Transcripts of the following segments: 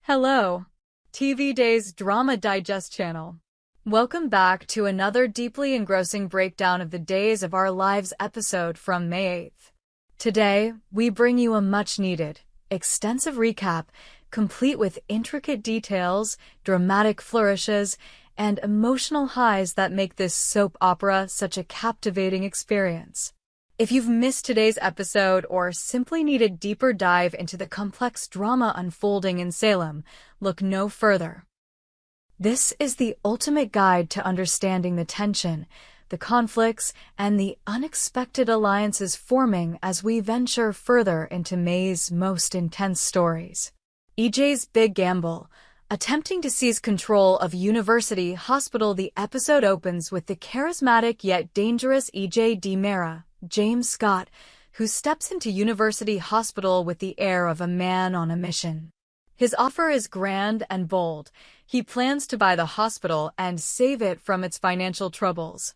Hello, TV Day's Drama Digest channel. Welcome back to another deeply engrossing breakdown of the Days of Our Lives episode from May 8th. Today, we bring you a much-needed, extensive recap, complete with intricate details, dramatic flourishes, and emotional highs that make this soap opera such a captivating experience. If you've missed today's episode or simply need a deeper dive into the complex drama unfolding in Salem, look no further. This is the ultimate guide to understanding the tension, the conflicts, and the unexpected alliances forming as we venture further into May's most intense stories. EJ's big gamble. Attempting to seize control of University Hospital, the episode opens with the charismatic yet dangerous EJ DiMera, James Scott, who steps into University Hospital with the air of a man on a mission. His offer is grand and bold. He plans to buy the hospital and save it from its financial troubles.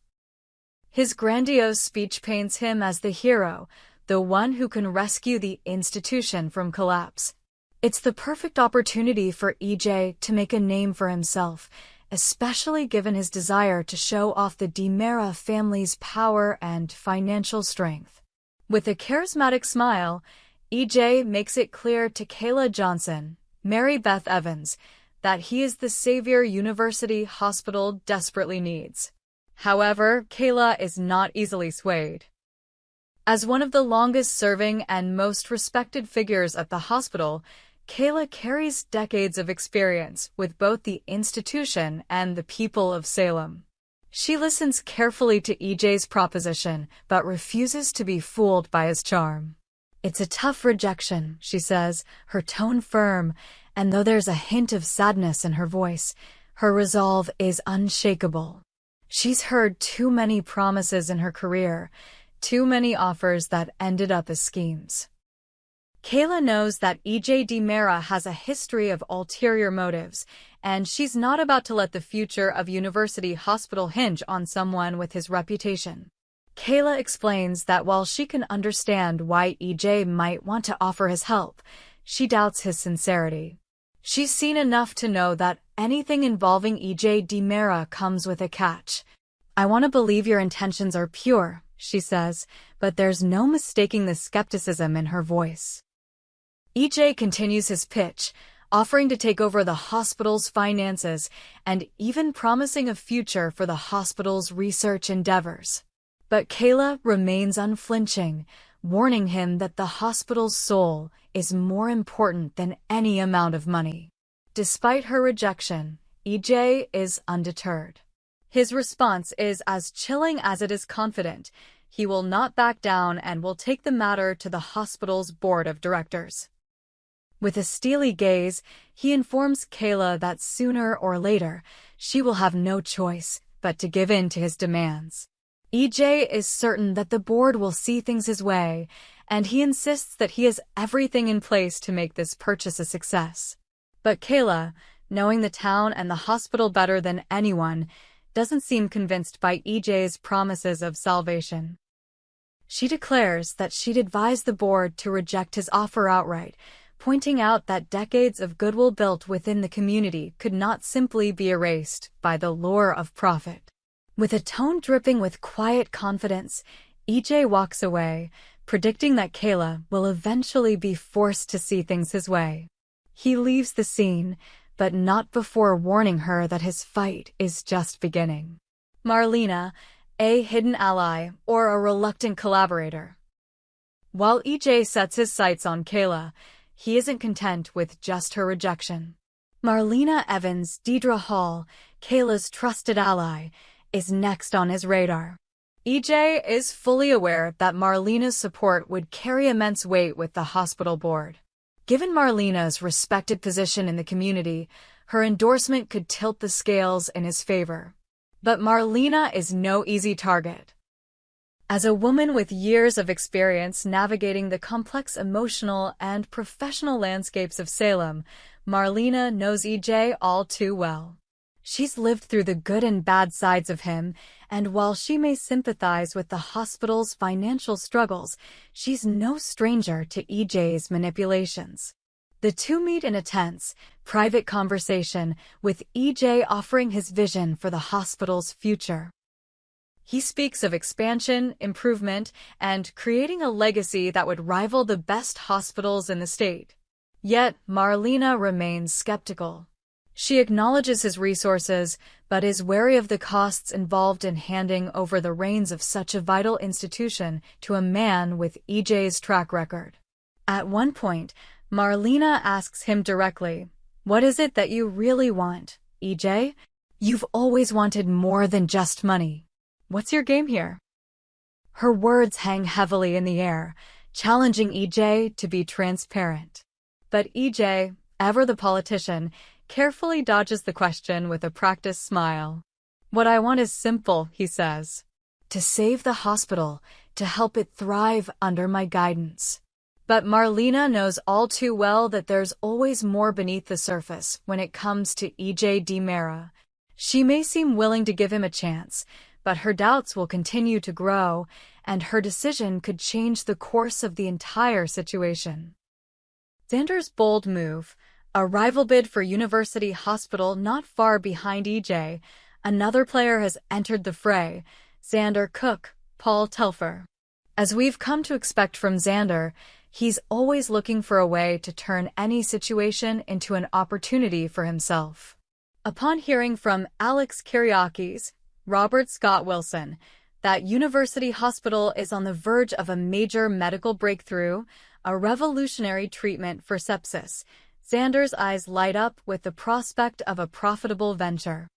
His grandiose speech paints him as the hero, the one who can rescue the institution from collapse. It's the perfect opportunity for EJ to make a name for himself, especially given his desire to show off the DiMera family's power and financial strength. With a charismatic smile, EJ makes it clear to Kayla Johnson, Mary Beth Evans, that he is the savior University Hospital desperately needs. However, Kayla is not easily swayed. As one of the longest-serving and most respected figures at the hospital, Kayla carries decades of experience with both the institution and the people of Salem. She listens carefully to EJ's proposition, but refuses to be fooled by his charm. "It's a tough rejection," she says, her tone firm, and though there's a hint of sadness in her voice, her resolve is unshakable. She's heard too many promises in her career, too many offers that ended up as schemes. Kayla knows that EJ DiMera has a history of ulterior motives, and she's not about to let the future of University Hospital hinge on someone with his reputation. Kayla explains that while she can understand why EJ might want to offer his help, she doubts his sincerity. She's seen enough to know that anything involving EJ DiMera comes with a catch. "I want to believe your intentions are pure," she says, but there's no mistaking the skepticism in her voice. EJ continues his pitch, offering to take over the hospital's finances and even promising a future for the hospital's research endeavors. But Kayla remains unflinching, warning him that the hospital's soul is more important than any amount of money. Despite her rejection, EJ is undeterred. His response is as chilling as it is confident. He will not back down and will take the matter to the hospital's board of directors. With a steely gaze, he informs Kayla that sooner or later, she will have no choice but to give in to his demands. EJ is certain that the board will see things his way, and he insists that he has everything in place to make this purchase a success. But Kayla, knowing the town and the hospital better than anyone, doesn't seem convinced by EJ's promises of salvation. She declares that she'd advise the board to reject his offer outright, pointing out that decades of goodwill built within the community could not simply be erased by the lure of profit. With a tone dripping with quiet confidence, EJ walks away, predicting that Kayla will eventually be forced to see things his way. He leaves the scene, but not before warning her that his fight is just beginning. Marlena, a hidden ally or a reluctant collaborator. While EJ sets his sights on Kayla, he isn't content with just her rejection. Marlena Evans, Deidre Hall, Kayla's trusted ally, is next on his radar. EJ is fully aware that Marlena's support would carry immense weight with the hospital board. Given Marlena's respected position in the community, her endorsement could tilt the scales in his favor. But Marlena is no easy target. As a woman with years of experience navigating the complex emotional and professional landscapes of Salem, Marlena knows EJ all too well. She's lived through the good and bad sides of him, and while she may sympathize with the hospital's financial struggles, she's no stranger to EJ's manipulations. The two meet in a tense, private conversation, with EJ offering his vision for the hospital's future. He speaks of expansion, improvement, and creating a legacy that would rival the best hospitals in the state. Yet, Marlena remains skeptical. She acknowledges his resources, but is wary of the costs involved in handing over the reins of such a vital institution to a man with EJ's track record. At one point, Marlena asks him directly, "What is it that you really want, EJ? You've always wanted more than just money. What's your game here?" Her words hang heavily in the air, challenging EJ to be transparent. But EJ, ever the politician, carefully dodges the question with a practiced smile. "What I want is simple," he says. "To save the hospital, to help it thrive under my guidance." But Marlena knows all too well that there's always more beneath the surface when it comes to EJ DiMera. She may seem willing to give him a chance, but her doubts will continue to grow, and her decision could change the course of the entire situation. Xander's bold move, a rival bid for University Hospital not far behind EJ, another player has entered the fray, Xander Cook, Paul Telfer. As we've come to expect from Xander, he's always looking for a way to turn any situation into an opportunity for himself. Upon hearing from Alex Kyriakis, Robert Scott Wilson, that University Hospital is on the verge of a major medical breakthrough, a revolutionary treatment for sepsis, Xander's eyes light up with the prospect of a profitable venture.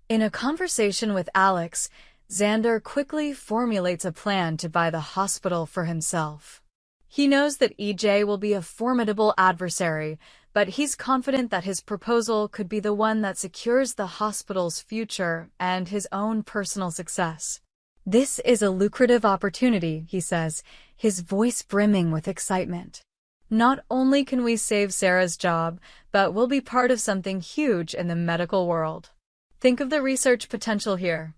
In a conversation with Alex, Xander quickly formulates a plan to buy the hospital for himself. He knows that EJ will be a formidable adversary, but he's confident that his proposal could be the one that secures the hospital's future and his own personal success. "This is a lucrative opportunity," he says, his voice brimming with excitement. "Not only can we save Sarah's job, but we'll be part of something huge in the medical world. Think of the research potential here."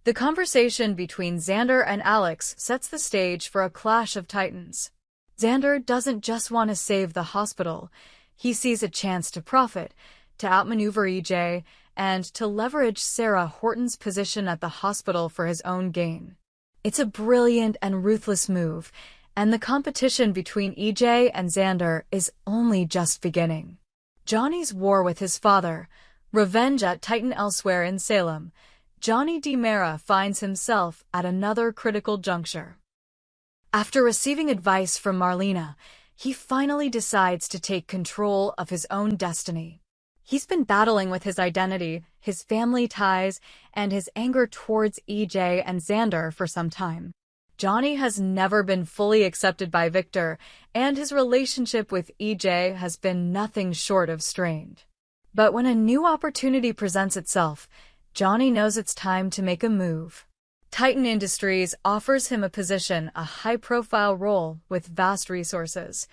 The conversation between Xander and Alex sets the stage for a clash of titans. Xander doesn't just want to save the hospital. He sees a chance to profit, to outmaneuver EJ, and to leverage Sarah Horton's position at the hospital for his own gain. It's a brilliant and ruthless move, and the competition between EJ and Xander is only just beginning. Johnny's war with his father, revenge at Titan elsewhere in Salem, Johnny DiMera finds himself at another critical juncture. After receiving advice from Marlena, he finally decides to take control of his own destiny. He's been battling with his identity, his family ties, and his anger towards EJ and Xander for some time. Johnny has never been fully accepted by Victor, and his relationship with EJ has been nothing short of strained. But when a new opportunity presents itself, Johnny knows it's time to make a move. Titan Industries offers him a position, a high-profile role with vast resources.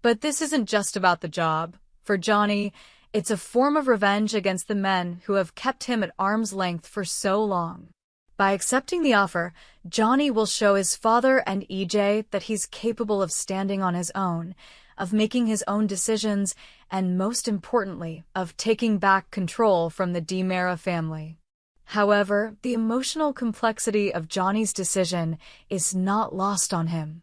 But this isn't just about the job. For Johnny, it's a form of revenge against the men who have kept him at arm's length for so long. By accepting the offer, Johnny will show his father and EJ that he's capable of standing on his own, of making his own decisions, and most importantly, of taking back control from the DiMera family. However, the emotional complexity of Johnny's decision is not lost on him.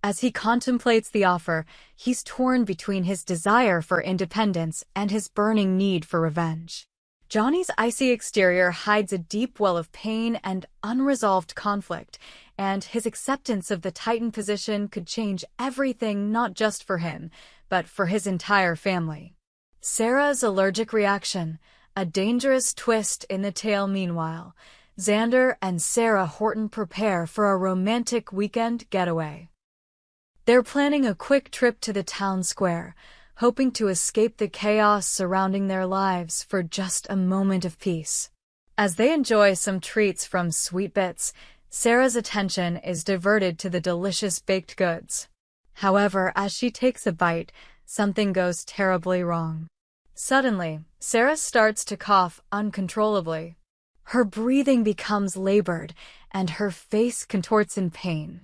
As he contemplates the offer, he's torn between his desire for independence and his burning need for revenge. Johnny's icy exterior hides a deep well of pain and unresolved conflict, and his acceptance of the Titan position could change everything not just for him, but for his entire family. Sarah's allergic reaction, a dangerous twist in the tale. Meanwhile, Xander and Sarah Horton prepare for a romantic weekend getaway. They're planning a quick trip to the town square, hoping to escape the chaos surrounding their lives for just a moment of peace. As they enjoy some treats from Sweet Bits, Sarah's attention is diverted to the delicious baked goods. However, as she takes a bite, something goes terribly wrong. Suddenly, Sarah starts to cough uncontrollably. Her breathing becomes labored, and her face contorts in pain.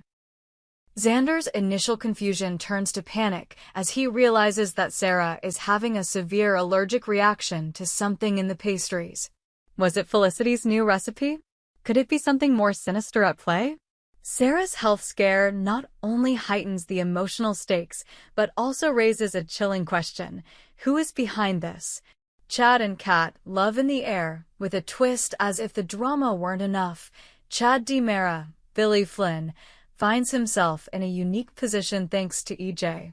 Xander's initial confusion turns to panic as he realizes that Sarah is having a severe allergic reaction to something in the pastries. Was it Felicity's new recipe? Could it be something more sinister at play? Sarah's health scare not only heightens the emotional stakes, but also raises a chilling question. Who is behind this? Chad and Kat, love in the air, with a twist as if the drama weren't enough. Chad DiMera, Billy Flynn, finds himself in a unique position thanks to EJ.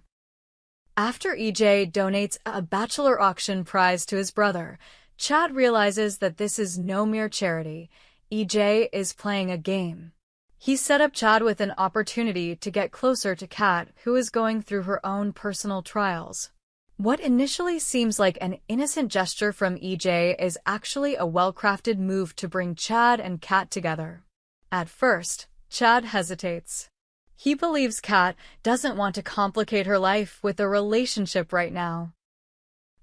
After EJ donates a bachelor auction prize to his brother, Chad realizes that this is no mere charity. EJ is playing a game. He set up Chad with an opportunity to get closer to Kat, who is going through her own personal trials. What initially seems like an innocent gesture from EJ is actually a well-crafted move to bring Chad and Kat together. At first, Chad hesitates. He believes Kat doesn't want to complicate her life with a relationship right now.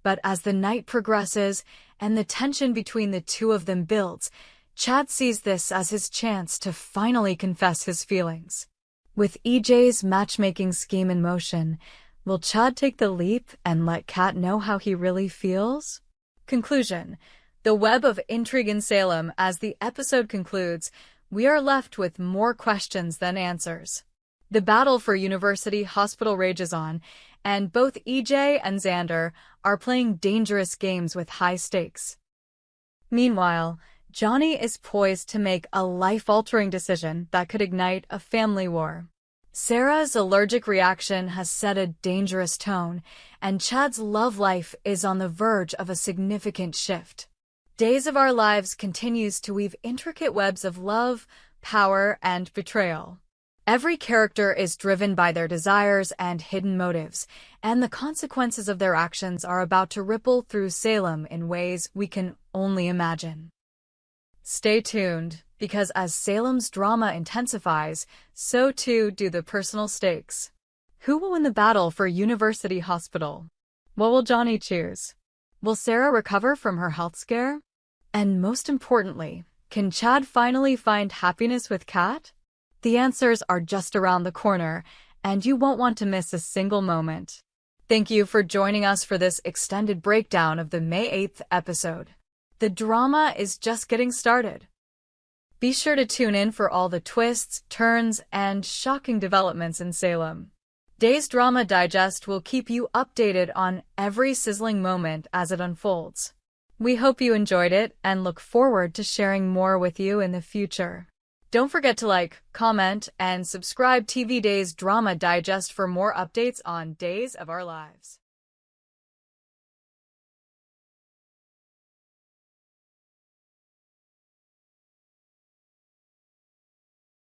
But as the night progresses and the tension between the two of them builds, Chad sees this as his chance to finally confess his feelings. With EJ's matchmaking scheme in motion, will Chad take the leap and let Kat know how he really feels? Conclusion. The web of intrigue in Salem. As the episode concludes, we are left with more questions than answers. The battle for University Hospital rages on, and both EJ and Xander are playing dangerous games with high stakes. Meanwhile, Johnny is poised to make a life-altering decision that could ignite a family war. Sarah's allergic reaction has set a dangerous tone, and Chad's love life is on the verge of a significant shift. Days of Our Lives continues to weave intricate webs of love, power, and betrayal. Every character is driven by their desires and hidden motives, and the consequences of their actions are about to ripple through Salem in ways we can only imagine. Stay tuned, because as Salem's drama intensifies, so too do the personal stakes. Who will win the battle for University Hospital? What will Johnny choose? Will Sarah recover from her health scare? And most importantly, can Chad finally find happiness with Kat? The answers are just around the corner, and you won't want to miss a single moment. Thank you for joining us for this extended breakdown of the May 8th episode. The drama is just getting started. Be sure to tune in for all the twists, turns, and shocking developments in Salem. Day's Drama Digest will keep you updated on every sizzling moment as it unfolds. We hope you enjoyed it and look forward to sharing more with you in the future. Don't forget to like, comment, and subscribe TV Day's Drama Digest for more updates on Days of Our Lives.